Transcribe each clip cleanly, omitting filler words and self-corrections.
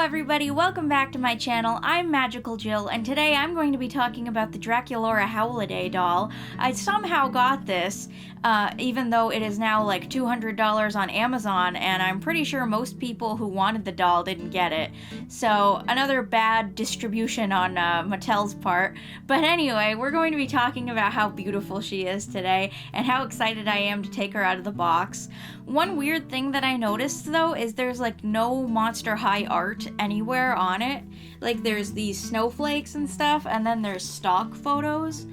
everybody, welcome back to my channel. I'm Magical Jill, and today I'm going to be talking about the Draculaura Howliday doll. I somehow got this, even though it is now like $200 on Amazon, and I'm pretty sure most people who wanted the doll didn't get it. So, another bad distribution on Mattel's part. But anyway, we're going to be talking about how beautiful she is today, and how excited I am to take her out of the box. One weird thing that I noticed, though, is there's like no Monster High art anywhere on it. Like, there's these snowflakes and stuff, and then there's stock photos.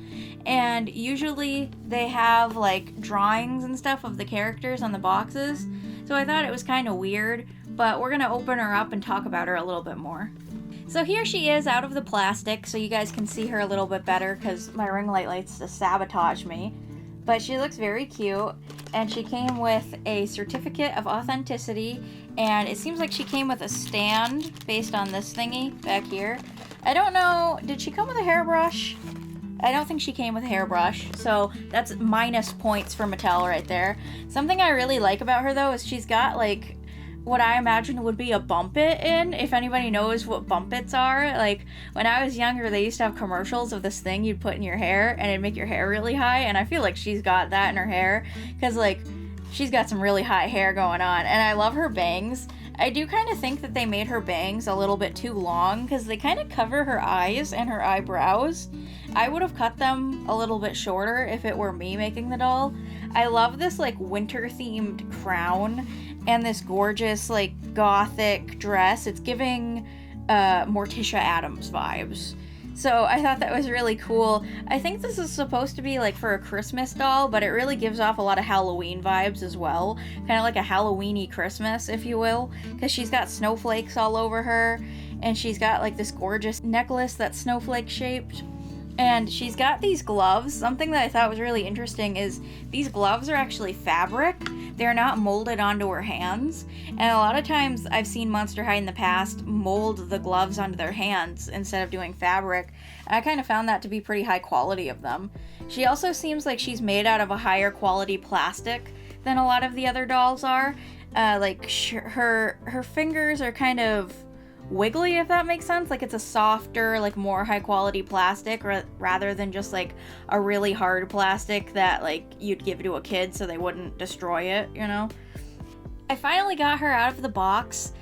And usually they have like drawings and stuff of the characters on the boxes. So I thought it was kind of weird, but we're gonna open her up and talk about her a little bit more. So here she is out of the plastic, so you guys can see her a little bit better because my ring light likes to sabotage me. But she looks very cute, and she came with a certificate of authenticity, and it seems like she came with a stand based on this thingy back here. I don't know, did she come with a hairbrush? I don't think she came with a hairbrush, so that's minus points for Mattel right there. Something I really like about her, though, is she's got, like, what I imagine would be a bump it in, if anybody knows what bump its are. Like, when I was younger, they used to have commercials of this thing you'd put in your hair, and it'd make your hair really high, and I feel like she's got that in her hair, because, like, she's got some really high hair going on, and I love her bangs. I do kind of think that they made her bangs a little bit too long, because they kind of cover her eyes and her eyebrows. I would have cut them a little bit shorter if it were me making the doll. I love this, like, winter-themed crown, and this gorgeous, like, gothic dress. It's giving Morticia Addams vibes. So I thought that was really cool. I think this is supposed to be like for a Christmas doll, but it really gives off a lot of Halloween vibes as well. Kind of like a Halloween-y Christmas, if you will, because she's got snowflakes all over her, and she's got like this gorgeous necklace that's snowflake shaped. And she's got these gloves. Something that I thought was really interesting is these gloves are actually fabric. They're not molded onto her hands. And a lot of times I've seen Monster High in the past mold the gloves onto their hands instead of doing fabric. And I kind of found that to be pretty high quality of them. She also seems like she's made out of a higher quality plastic than a lot of the other dolls are. Her fingers are kind of wiggly, if that makes sense. Like, it's a softer, like, more high quality plastic rather than just like a really hard plastic that like you'd give to a kid so they wouldn't destroy it, you know? I finally got her out of the box.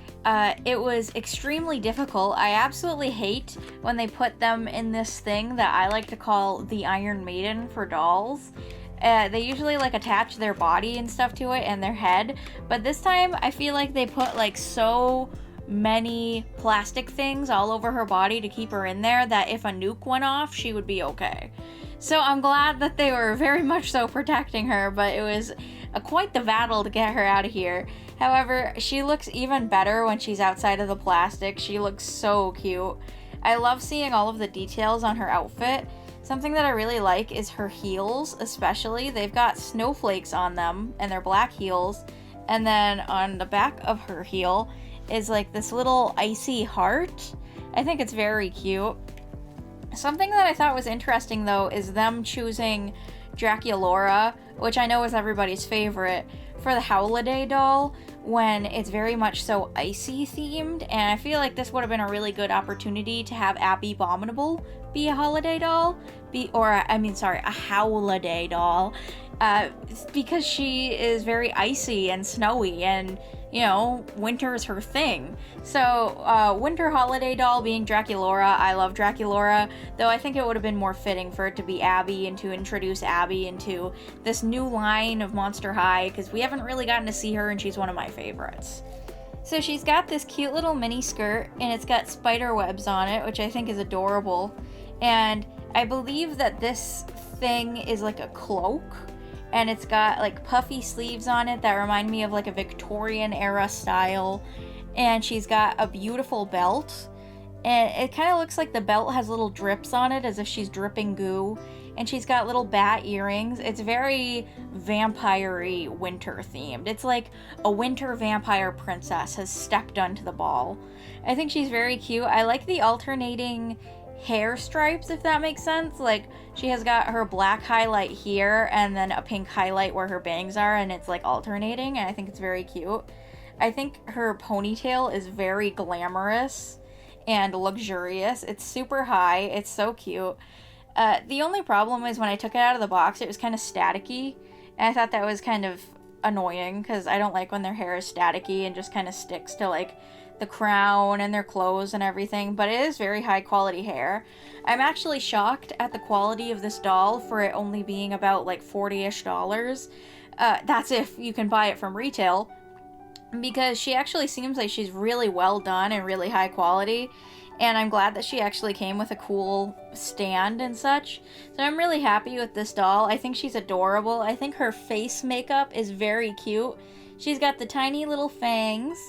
It was extremely difficult. I absolutely hate when they put them in this thing that I like to call the Iron Maiden for dolls. They usually like attach their body and stuff to it and their head, but this time I feel like they put like so many plastic things all over her body to keep her in there that if a nuke went off, she would be okay. So I'm glad that they were very much so protecting her, but it was quite the battle to get her out of here. However, she looks even better when she's outside of the plastic. She looks so cute. I love seeing all of the details on her outfit. Something that I really like is her heels, especially. They've got snowflakes on them, and they're black heels. And then on the back of her heel is like this little icy heart. I think it's very cute. Something that I thought was interesting, though, is them choosing Draculaura, which I know is everybody's favorite, for the Howliday doll when it's very much so icy themed, and I feel like this would have been a really good opportunity to have Abby Abominable be a holiday doll, a Howliday doll, because she is very icy and snowy, and you know, winter is her thing. So, winter holiday doll being Draculaura. I love Draculaura, though I think it would have been more fitting for it to be Abby and to introduce Abby into this new line of Monster High, because we haven't really gotten to see her, and she's one of my favorites. So she's got this cute little mini skirt, and it's got spider webs on it, which I think is adorable. And I believe that this thing is like a cloak, and it's got like puffy sleeves on it that remind me of like a Victorian era style. And she's got a beautiful belt, and it kind of looks like the belt has little drips on it as if she's dripping goo. And she's got little bat earrings. It's very vampire-y winter themed. It's like a winter vampire princess has stepped onto the ball. I think she's very cute. I like the alternating hair stripes, if that makes sense. Like, she has got her black highlight here and then a pink highlight where her bangs are, and it's like alternating, and I think it's very cute. I think her ponytail is very glamorous and luxurious. It's super high. It's so cute. The only problem is when I took it out of the box, it was kind of staticky. And I thought that was kind of annoying because I don't like when their hair is staticky and just kind of sticks to like the crown and their clothes and everything, but it is very high quality hair. I'm actually shocked at the quality of this doll for it only being about like $40-ish. That's if you can buy it from retail, because she actually seems like she's really well done and really high quality, and I'm glad that she actually came with a cool stand and such. So I'm really happy with this doll. I think she's adorable. I think her face makeup is very cute. She's got the tiny little fangs,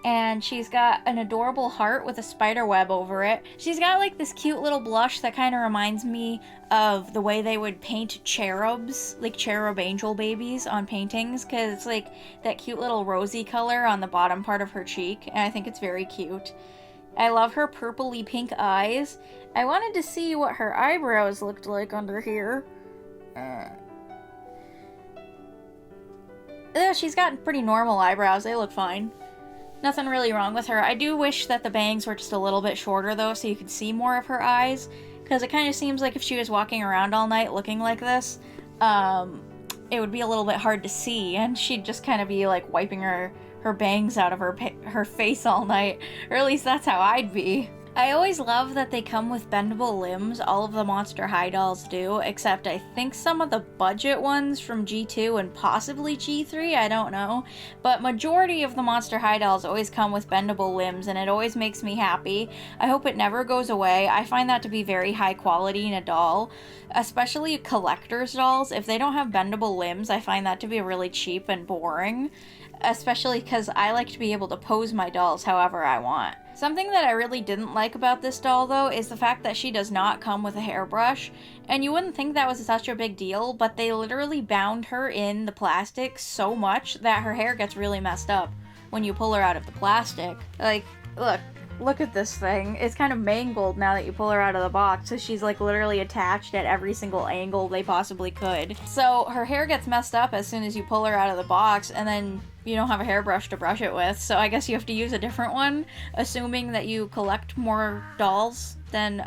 and she's got an adorable heart with a spider web over it. She's got like this cute little blush that kind of reminds me of the way they would paint cherubs, like cherub angel babies on paintings, because it's like that cute little rosy color on the bottom part of her cheek, and I think it's very cute. I love her purpley pink eyes. I wanted to see what her eyebrows looked like under here. Yeah, she's got pretty normal eyebrows. They look fine. Nothing really wrong with her. I do wish that the bangs were just a little bit shorter though, so you could see more of her eyes, because it kind of seems like if she was walking around all night looking like this, it would be a little bit hard to see, and she'd just kind of be like wiping her bangs out of her face all night, or at least that's how I'd be. I always love that they come with bendable limbs. All of the Monster High dolls do, except I think some of the budget ones from G2 and possibly G3, I don't know. But majority of the Monster High dolls always come with bendable limbs, and it always makes me happy. I hope it never goes away. I find that to be very high quality in a doll, especially collector's dolls. If they don't have bendable limbs, I find that to be really cheap and boring, especially because I like to be able to pose my dolls however I want. Something that I really didn't like about this doll, though, is the fact that she does not come with a hairbrush. And you wouldn't think that was such a big deal, but they literally bound her in the plastic so much that her hair gets really messed up when you pull her out of the plastic. Like, look at this thing. It's kind of mangled now that you pull her out of the box, so she's like literally attached at every single angle they possibly could. So her hair gets messed up as soon as you pull her out of the box, and then you don't have a hairbrush to brush it with, so I guess you have to use a different one, assuming that you collect more dolls than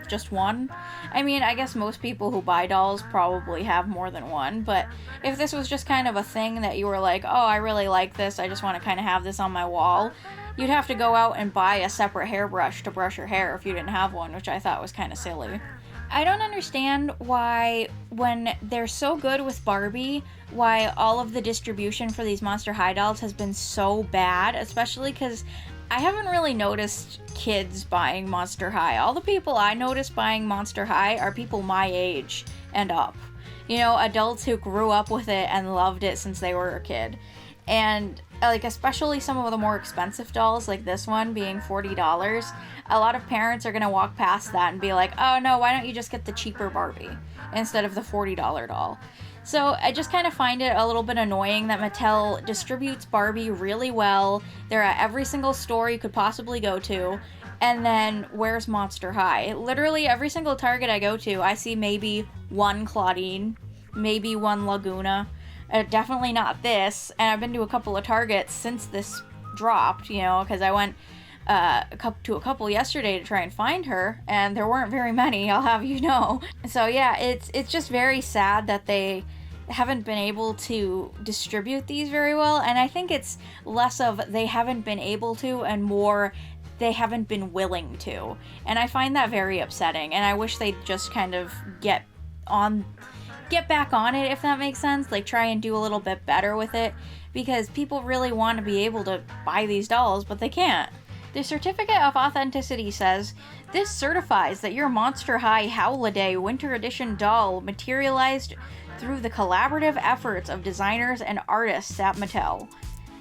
just one. I mean, I guess most people who buy dolls probably have more than one, but if this was just kind of a thing that you were like, oh, I really like this, I just want to kind of have this on my wall, you'd have to go out and buy a separate hairbrush to brush your hair if you didn't have one, which I thought was kind of silly. I don't understand why, when they're so good with Barbie, why all of the distribution for these Monster High dolls has been so bad, especially because I haven't really noticed kids buying Monster High. All the people I notice buying Monster High are people my age and up. You know, adults who grew up with it and loved it since they were a kid. And like, especially some of the more expensive dolls, like this one being $40, a lot of parents are gonna walk past that and be like, oh no, why don't you just get the cheaper Barbie instead of the $40 doll? So I just kind of find it a little bit annoying that Mattel distributes Barbie really well. They're at every single store you could possibly go to, and then where's Monster High? Literally every single Target I go to, I see maybe one Claudine, maybe one Laguna. Definitely not this, and I've been to a couple of Targets since this dropped, you know, because I went to a couple yesterday to try and find her, and there weren't very many, I'll have you know. So yeah, it's just very sad that they haven't been able to distribute these very well, and I think it's less of they haven't been able to and more they haven't been willing to, and I find that very upsetting, and I wish they'd just kind of get back on it, if that makes sense, like try and do a little bit better with it, because people really want to be able to buy these dolls, but they can't. The certificate of authenticity says, this certifies that your Monster High Howliday Winter Edition doll materialized through the collaborative efforts of designers and artists at Mattel.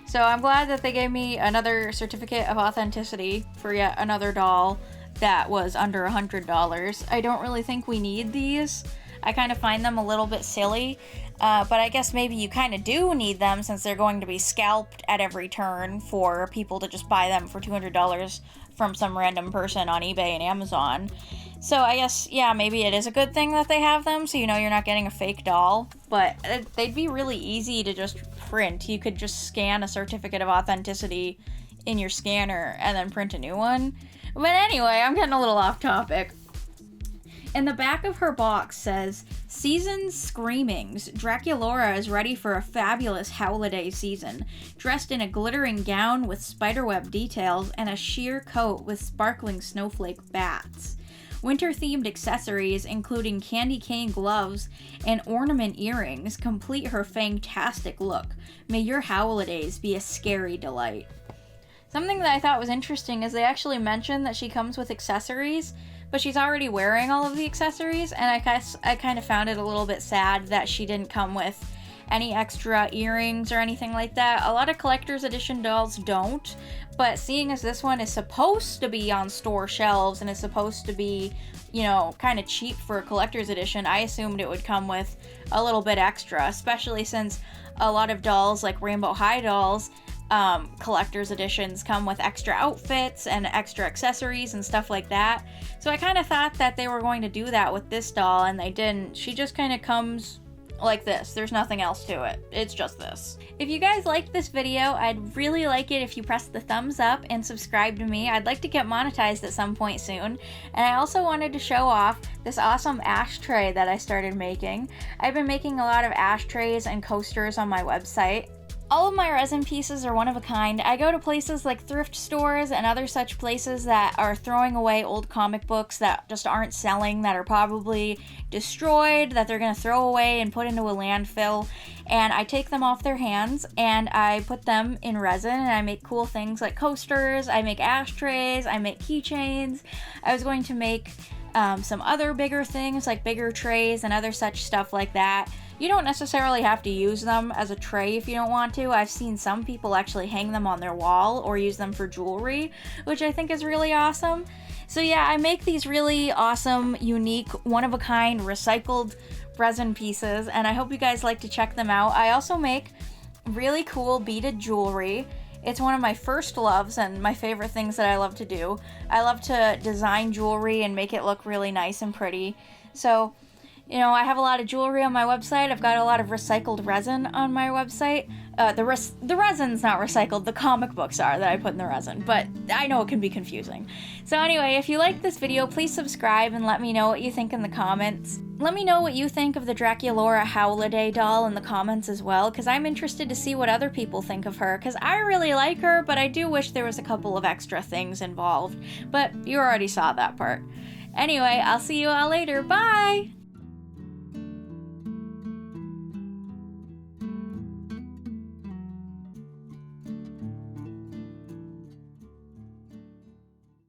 So I'm glad that they gave me another certificate of authenticity for yet another doll that was under $100. I don't really think we need these. I kind of find them a little bit silly. But I guess maybe you kind of do need them since they're going to be scalped at every turn for people to just buy them for $200 from some random person on eBay and Amazon. So I guess, yeah, maybe it is a good thing that they have them, so you know you're not getting a fake doll. But they'd be really easy to just print. You could just scan a certificate of authenticity in your scanner and then print a new one. But anyway, I'm getting a little off topic. And the back of her box says, Season's Screamings. Draculaura is ready for a fabulous Howliday season. Dressed in a glittering gown with spiderweb details and a sheer coat with sparkling snowflake bats. Winter-themed accessories, including candy cane gloves and ornament earrings, complete her fantastic look. May your Howlidays be a scary delight. Something that I thought was interesting is they actually mentioned that she comes with accessories, but she's already wearing all of the accessories, and I guess I kind of found it a little bit sad that she didn't come with any extra earrings or anything like that. A lot of collector's edition dolls don't, but seeing as this one is supposed to be on store shelves and is supposed to be, you know, kind of cheap for a collector's edition, I assumed it would come with a little bit extra, especially since a lot of dolls, like Rainbow High dolls, collector's editions come with extra outfits and extra accessories and stuff like that. So I kind of thought that they were going to do that with this doll, and they didn't. She just kind of comes like this. There's nothing else to it. It's just this. If you guys liked this video, I'd really like it if you press the thumbs up and subscribe to me. I'd like to get monetized at some point soon. And I also wanted to show off this awesome ashtray that I started making. I've been making a lot of ashtrays and coasters on my website. All of my resin pieces are one of a kind. I go to places like thrift stores and other such places that are throwing away old comic books that just aren't selling, that are probably destroyed, that they're going to throw away and put into a landfill. And I take them off their hands and I put them in resin, and I make cool things like coasters, I make ashtrays, I make keychains. I was going to make some other bigger things like bigger trays and other such stuff like that. You don't necessarily have to use them as a tray if you don't want to. I've seen some people actually hang them on their wall or use them for jewelry, which I think is really awesome. So yeah, I make these really awesome, unique, one-of-a-kind, recycled resin pieces, and I hope you guys like to check them out. I also make really cool beaded jewelry. It's one of my first loves and my favorite things that I love to do. I love to design jewelry and make it look really nice and pretty. So, you know, I have a lot of jewelry on my website. I've got a lot of recycled resin on my website. The resin's not recycled, the comic books are that I put in the resin, but I know it can be confusing. So anyway, if you like this video, please subscribe and let me know what you think in the comments. Let me know what you think of the Draculaura Howliday doll in the comments as well, because I'm interested to see what other people think of her, because I really like her, but I do wish there was a couple of extra things involved. But you already saw that part. Anyway, I'll see you all later. Bye!